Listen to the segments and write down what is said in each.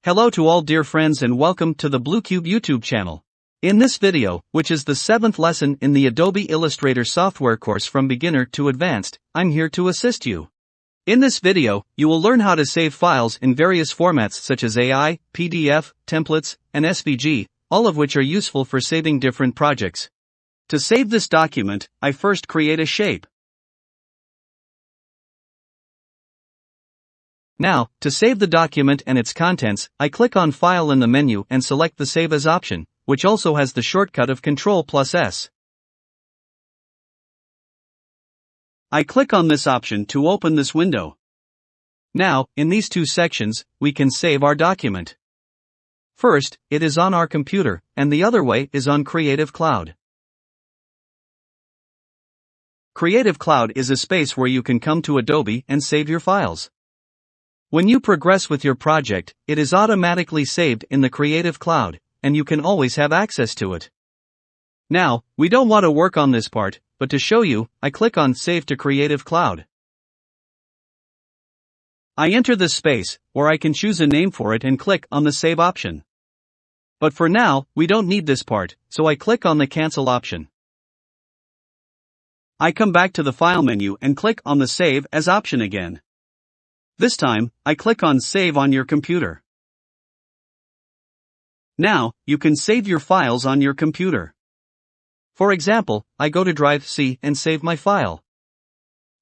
Hello to all dear friends and welcome to the BlueCube YouTube channel. In this video, which is the 7th lesson in the Adobe Illustrator software course from beginner to advanced, I'm here to assist you. In this video, you will learn how to save files in various formats such as AI, PDF, templates, and SVG, all of which are useful for saving different projects. To save this document, I first create a shape. Now, to save the document and its contents, I click on File in the menu and select the Save As option, which also has the shortcut of Ctrl+S. I click on this option to open this window. Now, in these two sections, we can save our document. First, it is on our computer, and the other way is on Creative Cloud. Creative Cloud is a space where you can come to Adobe and save your files. When you progress with your project, it is automatically saved in the Creative Cloud, and you can always have access to it. Now, we don't want to work on this part, but to show you, I click on Save to Creative Cloud. I enter this space, where I can choose a name for it and click on the Save option. But for now, we don't need this part, so I click on the Cancel option. I come back to the File menu and click on the Save As option again. This time, I click on Save on your computer. Now, you can save your files on your computer. For example, I go to Drive C and save my file.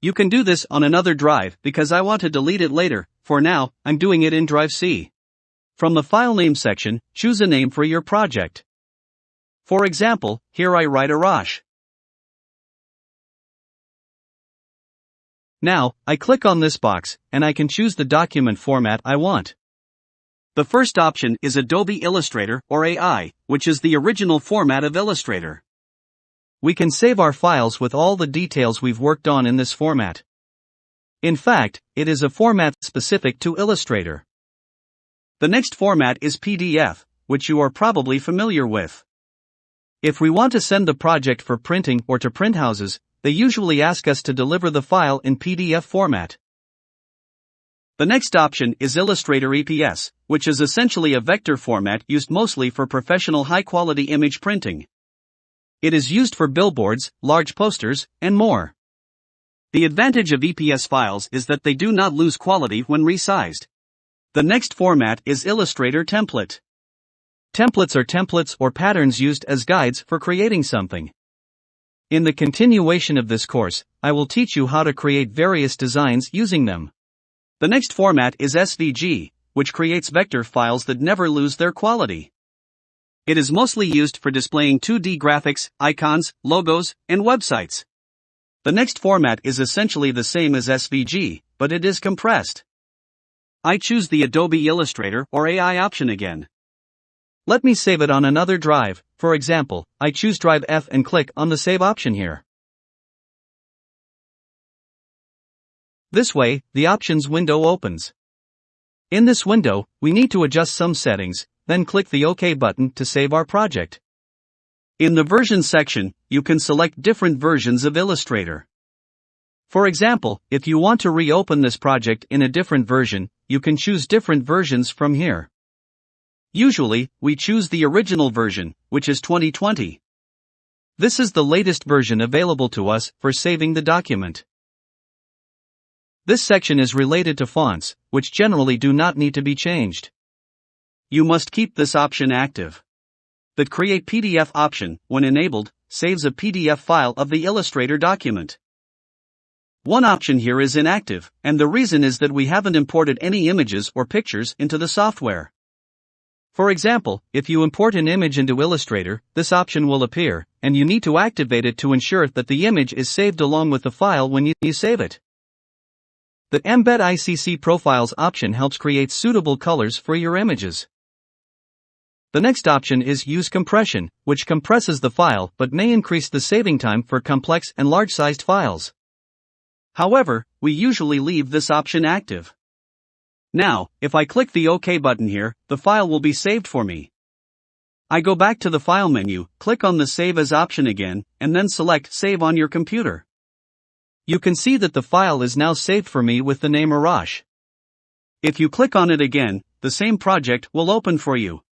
You can do this on another drive because I want to delete it later. For now, I'm doing it in Drive C. From the File Name section, choose a name for your project. For example, here I write Arash. Now, I click on this box, and I can choose the document format I want. The first option is Adobe Illustrator or AI, which is the original format of Illustrator. We can save our files with all the details we've worked on in this format. In fact, it is a format specific to Illustrator. The next format is PDF, which you are probably familiar with. If we want to send the project for printing or to print houses, they usually ask us to deliver the file in PDF format. The next option is Illustrator EPS, which is essentially a vector format used mostly for professional high-quality image printing. It is used for billboards, large posters, and more. The advantage of EPS files is that they do not lose quality when resized. The next format is Illustrator Template. Templates are templates or patterns used as guides for creating something. In the continuation of this course, I will teach you how to create various designs using them. The next format is SVG, which creates vector files that never lose their quality. It is mostly used for displaying 2D graphics, icons, logos, and websites. The next format is essentially the same as SVG, but it is compressed. I choose the Adobe Illustrator or AI option again. Let me save it on another drive. For example, I choose Drive F and click on the Save option here. This way, the options window opens. In this window, we need to adjust some settings, then click the OK button to save our project. In the Versions section, you can select different versions of Illustrator. For example, if you want to reopen this project in a different version, you can choose different versions from here. Usually, we choose the original version, which is 2020. This is the latest version available to us for saving the document. This section is related to fonts, which generally do not need to be changed. You must keep this option active. The Create PDF option, when enabled, saves a PDF file of the Illustrator document. One option here is inactive, and the reason is that we haven't imported any images or pictures into the software. For example, if you import an image into Illustrator, this option will appear, and you need to activate it to ensure that the image is saved along with the file when you save it. The Embed ICC Profiles option helps create suitable colors for your images. The next option is Use Compression, which compresses the file but may increase the saving time for complex and large-sized files. However, we usually leave this option active. Now, if I click the OK button here, the file will be saved for me. I go back to the File menu, click on the Save As option again, and then select Save on your computer. You can see that the file is now saved for me with the name Arash. If you click on it again, the same project will open for you.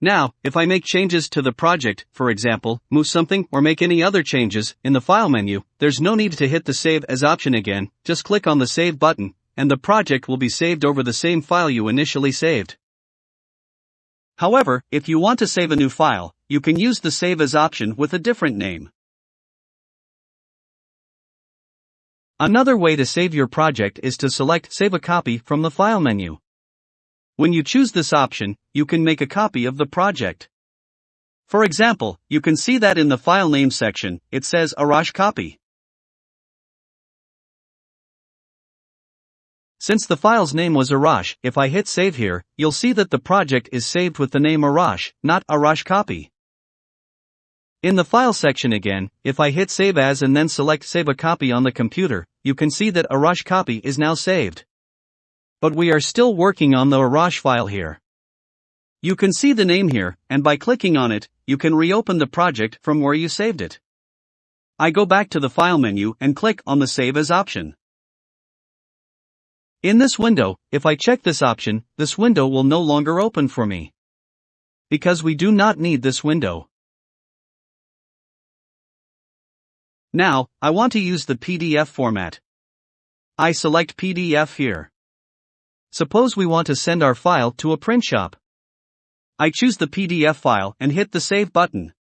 Now, if I make changes to the project, for example, move something or make any other changes, in the File menu, there's no need to hit the Save As option again, just click on the Save button, and the project will be saved over the same file you initially saved. However, if you want to save a new file, you can use the Save As option with a different name. Another way to save your project is to select Save a Copy from the File menu. When you choose this option, you can make a copy of the project. For example, you can see that in the File Name section, it says Arash Copy. Since the file's name was Arash, if I hit Save here, you'll see that the project is saved with the name Arash, not Arash Copy. In the File section again, if I hit Save As and then select Save a Copy on the computer, you can see that Arash Copy is now saved. But we are still working on the Arash file here. You can see the name here, and by clicking on it, you can reopen the project from where you saved it. I go back to the File menu and click on the Save As option. In this window, if I check this option, this window will no longer open for me. Because we do not need this window. Now, I want to use the PDF format. I select PDF here. Suppose we want to send our file to a print shop. I choose the PDF file and hit the Save button.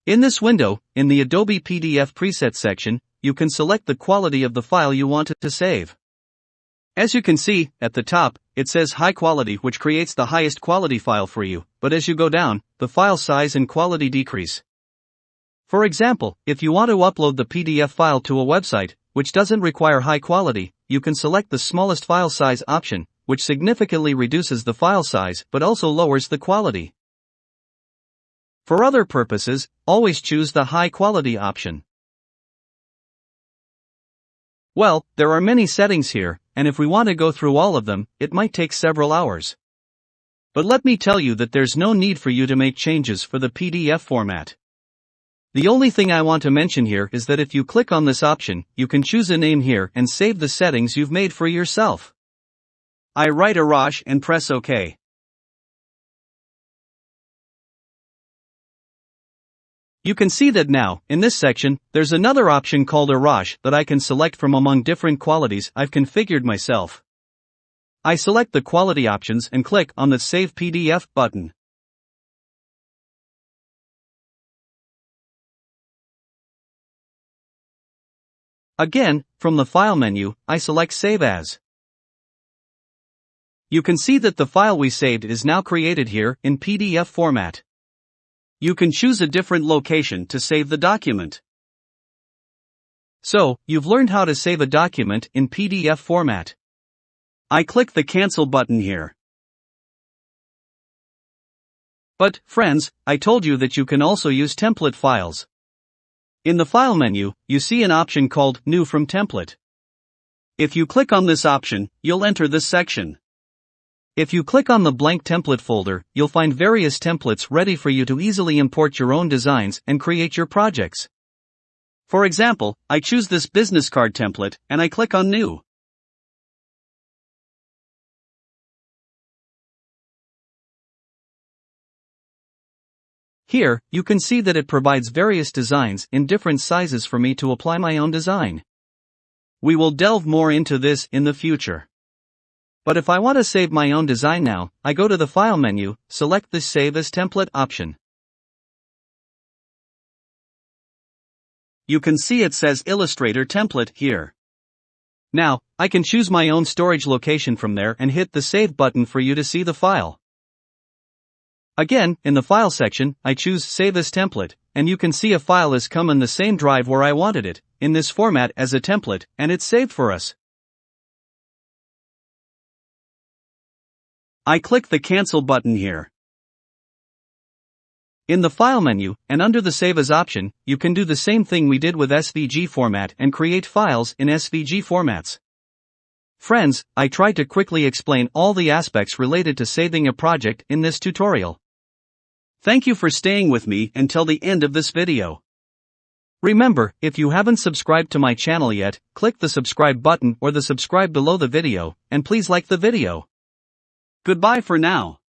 In this window, in the Adobe PDF Presets section, you can select the quality of the file you want to save. As you can see, at the top, it says High Quality, which creates the highest quality file for you, but as you go down, the file size and quality decrease. For example, if you want to upload the PDF file to a website, which doesn't require high quality, you can select the smallest file size option, which significantly reduces the file size but also lowers the quality. For other purposes, always choose the high quality option. Well, there are many settings here, and if we want to go through all of them, it might take several hours. But let me tell you that there's no need for you to make changes for the PDF format. The only thing I want to mention here is that if you click on this option, you can choose a name here and save the settings you've made for yourself. I write Arash and press OK. You can see that now, in this section, there's another option called Arash that I can select from among different qualities I've configured myself. I select the quality options and click on the Save PDF button. Again, from the File menu, I select Save As. You can see that the file we saved is now created here in PDF format. You can choose a different location to save the document. So, you've learned how to save a document in PDF format. I click the Cancel button here. But, friends, I told you that you can also use template files. In the File menu, you see an option called New from Template. If you click on this option, you'll enter this section. If you click on the blank template folder, you'll find various templates ready for you to easily import your own designs and create your projects. For example, I choose this business card template, and I click on New. Here, you can see that it provides various designs in different sizes for me to apply my own design. We will delve more into this in the future. But if I want to save my own design now, I go to the File menu, select the Save as Template option. You can see it says Illustrator Template here. Now, I can choose my own storage location from there and hit the Save button for you to see the file. Again, in the File section, I choose Save as Template, and you can see a file has come in the same drive where I wanted it, in this format as a template, and it's saved for us. I click the Cancel button here. In the File menu, and under the Save As option, you can do the same thing we did with SVG format and create files in SVG formats. Friends, I tried to quickly explain all the aspects related to saving a project in this tutorial. Thank you for staying with me until the end of this video. Remember, if you haven't subscribed to my channel yet, click the subscribe button or the subscribe below the video, and please like the video. Goodbye for now.